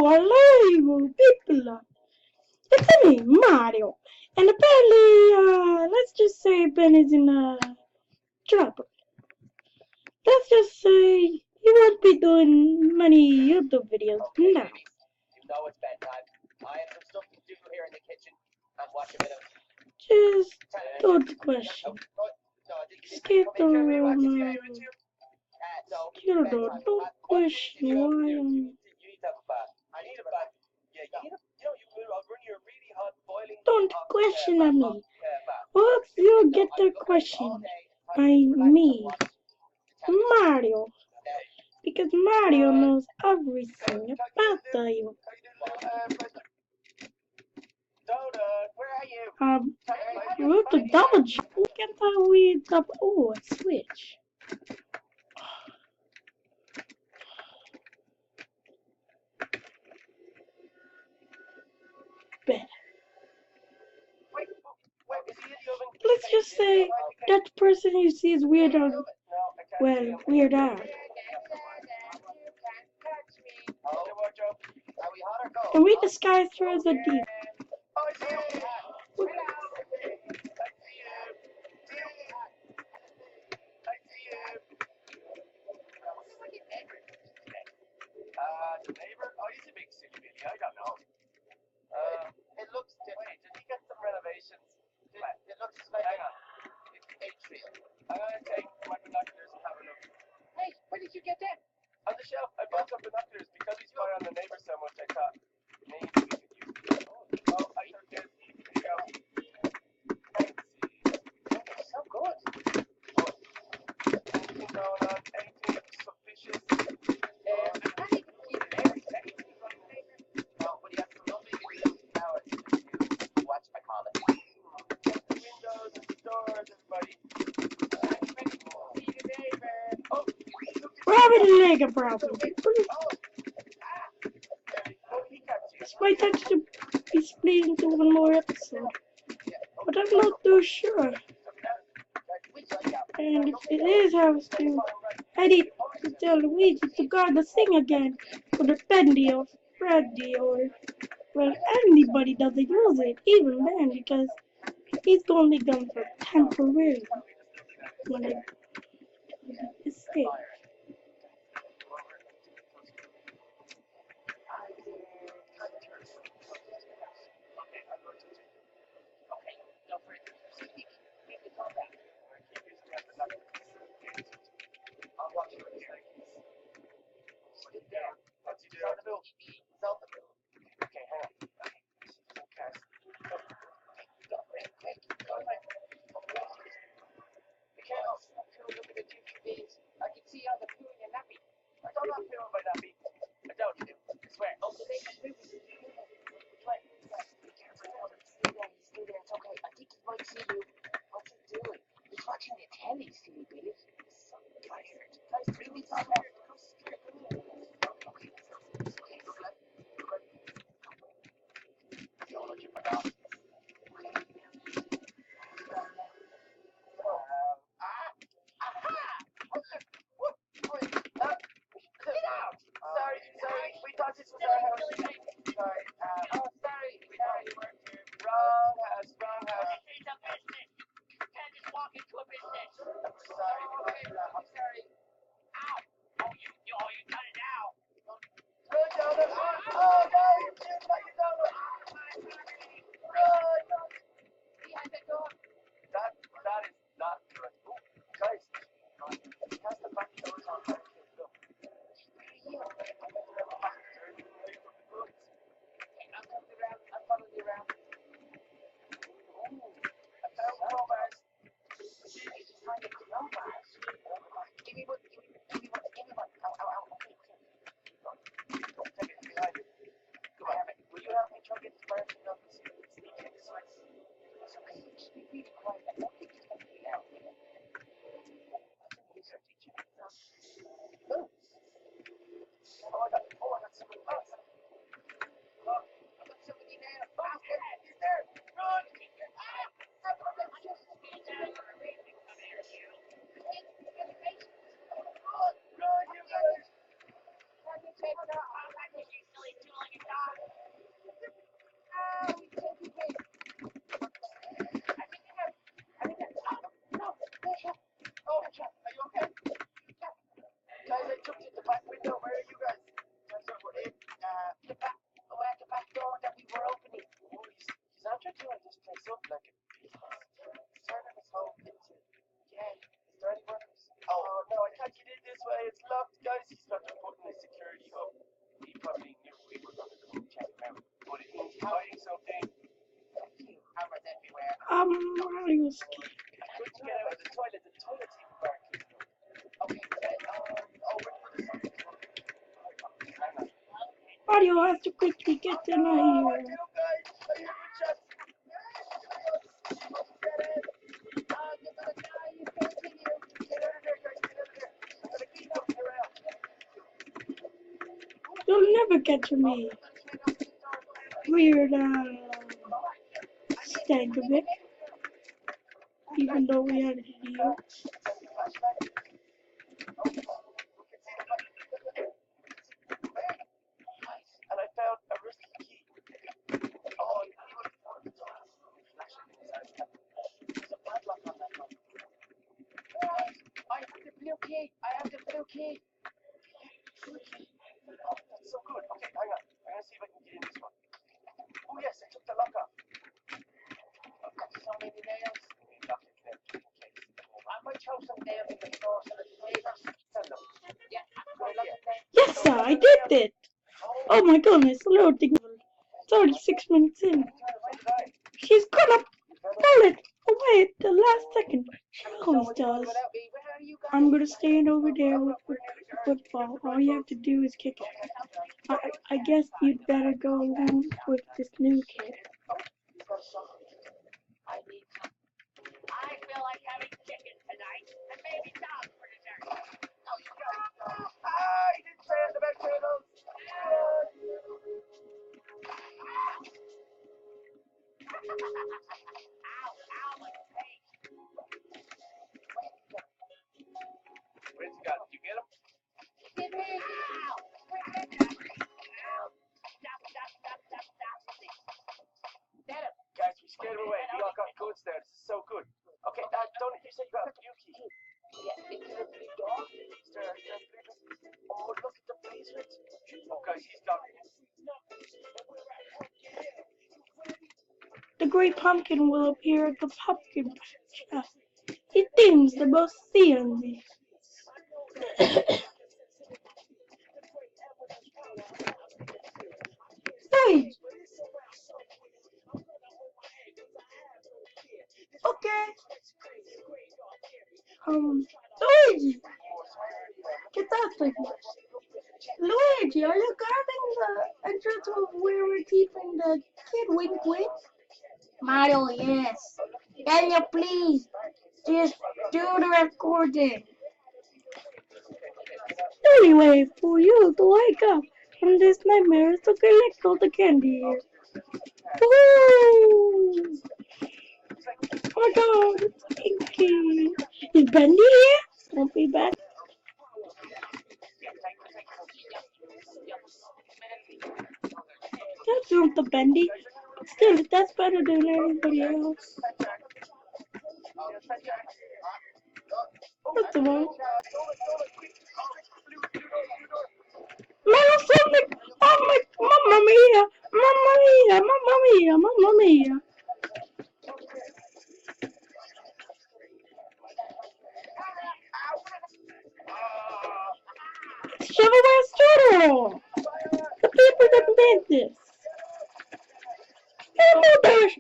hello, people. It's me, Mario. And apparently, let's just say Ben is in trouble. Let's just say he won't be doing many YouTube videos now. You know it's bedtime. I have some stuff to do here in the kitchen and watch a bit of. Just don't question. Skip the Roma. Still don't question why You need to have a bath. I need a bath. Yeah, you need a. I'll bring you a really hot boiling. Don't question at me. What you get the question by me, Mario. Because Mario knows everything about you. Where are you? You have to double jump. We can't tell we double. Oh, a switch. Better. Let's just say that person you see is weird on. Well, weird out. And we disguise through the deep. The neighbor? Oh, he's a big city, really. I don't know. It looks different. Did he get some renovations? It looks like it's atrium. I'm gonna take my binoculars and have a look. Hey, where did you get them? On the shelf. I bought some binoculars because we spy on the neighbor so much. I thought maybe we could use them. Oh, I took it. Here you go. Let's see. So good. Anything going on? Anything suspicious? Rabbit and leg a problem. It's my time to be split into one more episode. But I'm not too sure. And if it is, I have to edit to tell Luigi to guard the thing again for the Fendi or Freddy or well anybody doesn't use it, even then because he's only gone for temporary when I escape. Mario's scared. I couldn't get out of the toilet. The toilet's even barking. Okay, hang on. Mario has to quickly get in Oh, I here. do, guys. I hear the chest. You're gonna die. You continue. Get out of there, guys. Get out of there. I'm gonna keep looking around. You'll never get to me. Weird, Stankovic. Even though we had a deal. And I found a rusty key. Oh, there's a padlock on that one. I have the blue key. I have the blue key. Oh, that's so good. Okay, hang on. I'm gonna see if I can get in this one. Oh yes, I took the lock off. I've got so many nails. Lock it there, just in case. I might throw some nails in the floor so that the neighbors send them. Yeah, Yes, sir, I did it. Oh my goodness, loading. It's already 6 minutes in. She's gonna pull it away at the last second. She always does. I'm gonna stand over there with the football. All you have to do is kick it. I guess you'd better go along with this new kid. I feel like having chicken tonight, and maybe dog for dessert. Oh, you got it. He didn't say it about turtles. Ow, my face. Where's he got? Did you get him? Get me! Ow! Stop. Get him! Guys, we scared him away. We all got goods there. This is so good. Okay, don't you said you got a blue key? Yeah, is there a blue dog? Is there a blue? Oh, look at the basement. Oh, guys, he's got it. The Great Pumpkin will appear at the pumpkin patch. It seems the most seeing. Hey! Okay. Luigi! Get that thing. Luigi, are you guarding the entrance of where we're keeping the kid? Wink, wink. Mario, yes. Can you please just do the recording? Anyway, for you to wake up from this nightmare is to collect all the candy here. Woo! Oh my god, it's Pinky. Is Bendy here? Don't be bad. That's not the Bendy. Still, that's better than everybody else. That's the one. Metal Sonic! Oh my, Mamma Mia! Mamma Mia! Mamma Mia! Mamma Mia! It's Shovelware's turtle! The people that made this! Oh my gosh!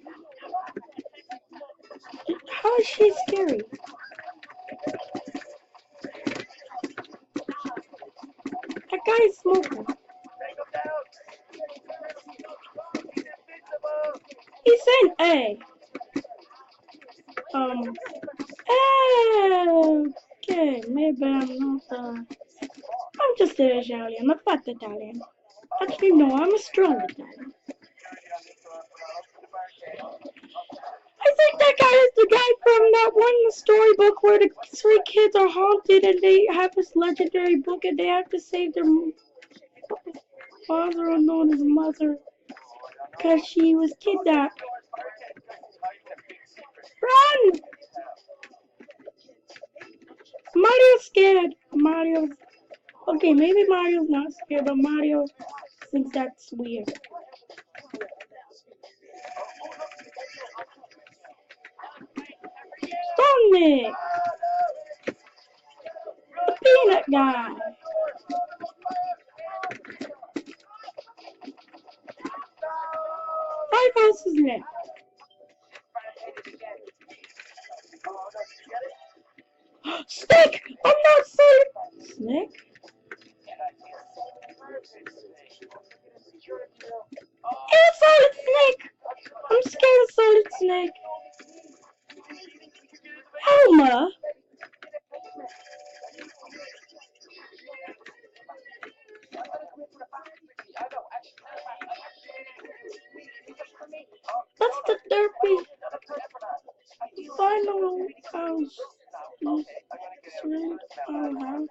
How is she scary? That guy is smoking. He's saying A. Okay, maybe I'm not, I'm just an Italian, a fat Italian. Actually, no, I'm a strong Italian. I think that guy is the guy from that one storybook where the 3 kids are haunted and they have this legendary book and they have to save their father, unknown as mother, because she was kidnapped. Run! Mario's scared. Okay, maybe Mario's not scared, but Mario thinks that's weird. Sonic! The peanut guy! 5 houses left. snake? It's a solid snake! I'm scared of solid snake. Elmer! That's the derpy final house. Surround our house.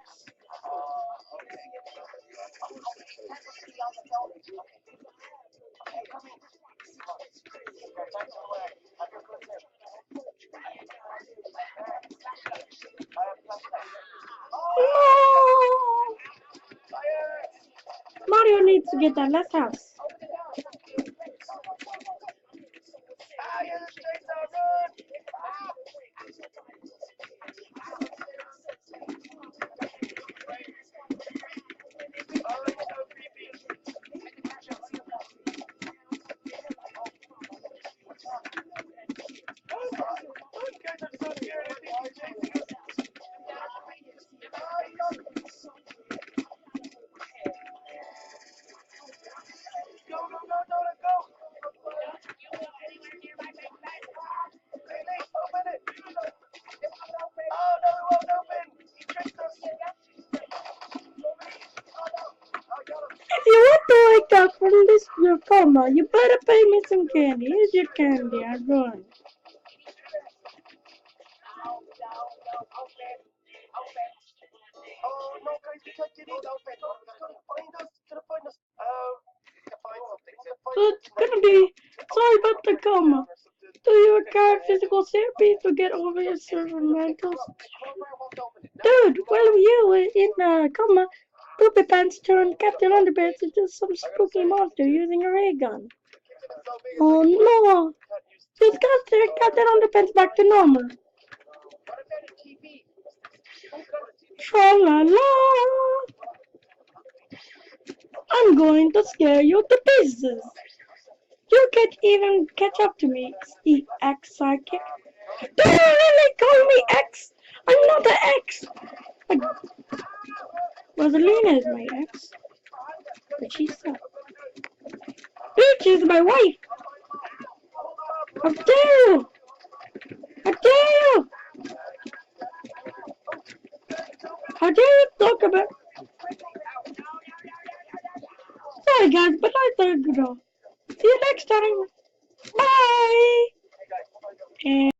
No! Mario needs to get that last house. If you want to wake up from this your coma, you better pay me some candy. Here's your candy. I'm going. Oh no, guys, we can't get in. He's gonna find us. He's gonna find us. To find something. So it's gonna be sorry about the coma. Do you require physical therapy to get over your cerebral mental? Dude, while you were in a coma, Poopy Pants turned Captain Underpants into some spooky monster using a ray gun. Oh no! He's got to Captain Underpants back to normal. Tra-la-la! I'm going to scare you to pieces. You can't even catch up to me, X sidekick. Do you really call me X? I'm not an X. Rosalina is my ex, but she's so. Bitch is my wife. How dare you? How dare you? How dare you talk about? Sorry guys, but I gotta go. See you next time. Bye. And